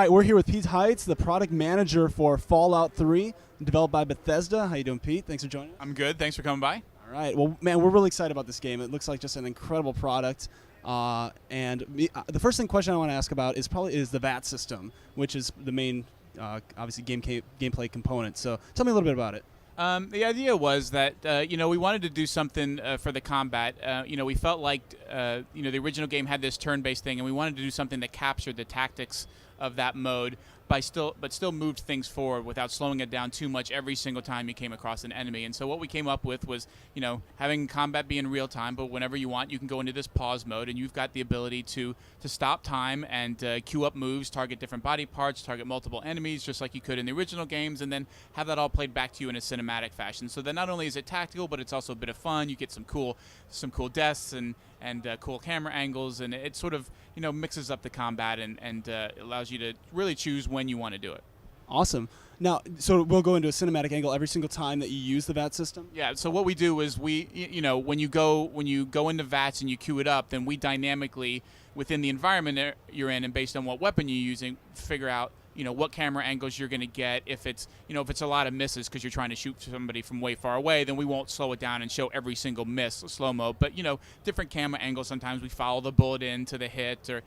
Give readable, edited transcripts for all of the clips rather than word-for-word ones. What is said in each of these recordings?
All right, we're here with Pete Heitz, the product manager for Fallout 3, developed by Bethesda. How you doing, Pete? Thanks for joining us. I'm good. Thanks for coming by. All right. Well, man, we're really excited about this game. It looks like just an incredible product. The first question I want to ask about is the VAT system, which is the main, obviously, gameplay component. So tell me a little bit about it. The idea was that we wanted to do something for the combat. We felt like the original game had this turn-based thing, and we wanted to do something that captured the tactics of that mode, but still moved things forward without slowing it down too much every single time you came across an enemy. And so what we came up with was, having combat be in real time, but whenever you want, you can go into this pause mode, and you've got the ability to stop time and queue up moves, target different body parts, target multiple enemies, just like you could in the original games, and then have that all played back to you in a cinematic fashion. So that not only is it tactical, but it's also a bit of fun. You get some cool deaths and cool camera angles, and it sort of mixes up the combat and allows you to really choose when you want to do it. Awesome. Now, so we'll go into a cinematic angle every single time that you use the VAT system? Yeah, so what we do is when you go into VATS and you queue it up, then we dynamically, within the environment you're in and based on what weapon you're using, figure out what camera angles you're going to get. If it's a lot of misses because you're trying to shoot somebody from way far away, then we won't slow it down and show every single miss slow-mo. But different camera angles, sometimes we follow the bullet into the hit, or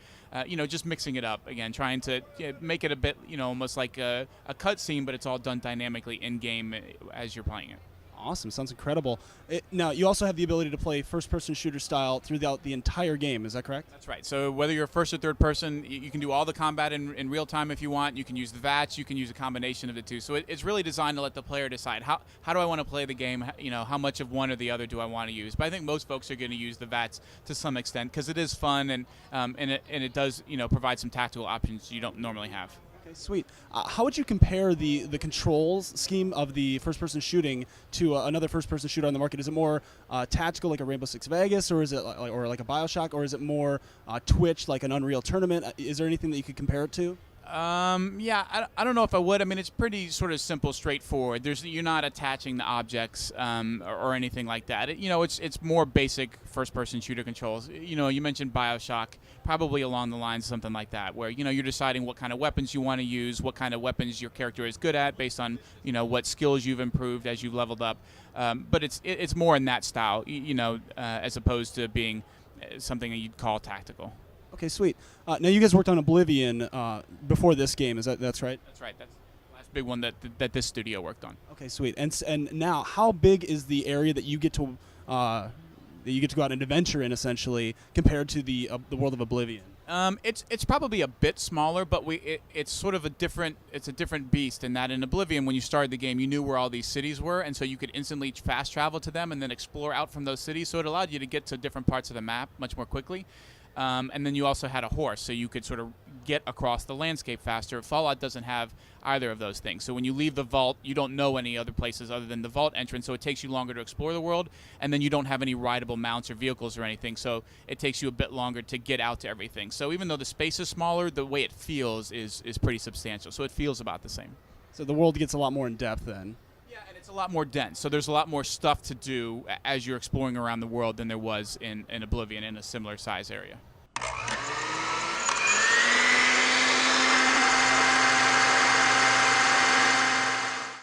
just mixing it up again, trying to make it a bit almost like a cutscene, but it's all done dynamically in game as you're playing it. Awesome. Sounds incredible. Now, you also have the ability to play first-person shooter style throughout the entire game. Is that correct? That's right. So whether you're first or third person, you can do all the combat in real time if you want. You can use the VATS. You can use a combination of the two. So it's really designed to let the player decide how do I want to play the game. How much of one or the other do I want to use? But I think most folks are going to use the VATS to some extent because it is fun and it does provide some tactical options you don't normally have. Okay, sweet. How would you compare the controls scheme of the first-person shooting to another first-person shooter on the market? Is it more tactical, like a Rainbow Six Vegas, or is it like a BioShock, or is it more Twitch, like an Unreal Tournament? Is there anything that you could compare it to? I don't know if I would. I mean, it's pretty sort of simple, straightforward. You're not attaching the objects or anything like that. It's more basic first-person shooter controls. You mentioned BioShock, probably along the lines of something like that, where you're deciding what kind of weapons you want to use, what kind of weapons your character is good at, based on what skills you've improved as you've leveled up. But it's more in that style, as opposed to being something that you'd call tactical. Okay, sweet. Now, you guys worked on Oblivion before this game. That's right? That's right. That's the last big one that this studio worked on. Okay, sweet. And now, how big is the area that you get to go out and adventure in, essentially, compared to the world of Oblivion? It's probably a bit smaller, but it's sort of a different beast in that in Oblivion, when you started the game, you knew where all these cities were, and so you could instantly fast travel to them and then explore out from those cities. So it allowed you to get to different parts of the map much more quickly. And then you also had a horse, so you could sort of get across the landscape faster. Fallout doesn't have either of those things. So when you leave the vault, you don't know any other places other than the vault entrance, so it takes you longer to explore the world, and then you don't have any rideable mounts or vehicles or anything, so it takes you a bit longer to get out to everything. So even though the space is smaller, the way it feels is pretty substantial, so it feels about the same. So the world gets a lot more in depth then. Yeah, and it's a lot more dense, so there's a lot more stuff to do as you're exploring around the world than there was in Oblivion in a similar size area.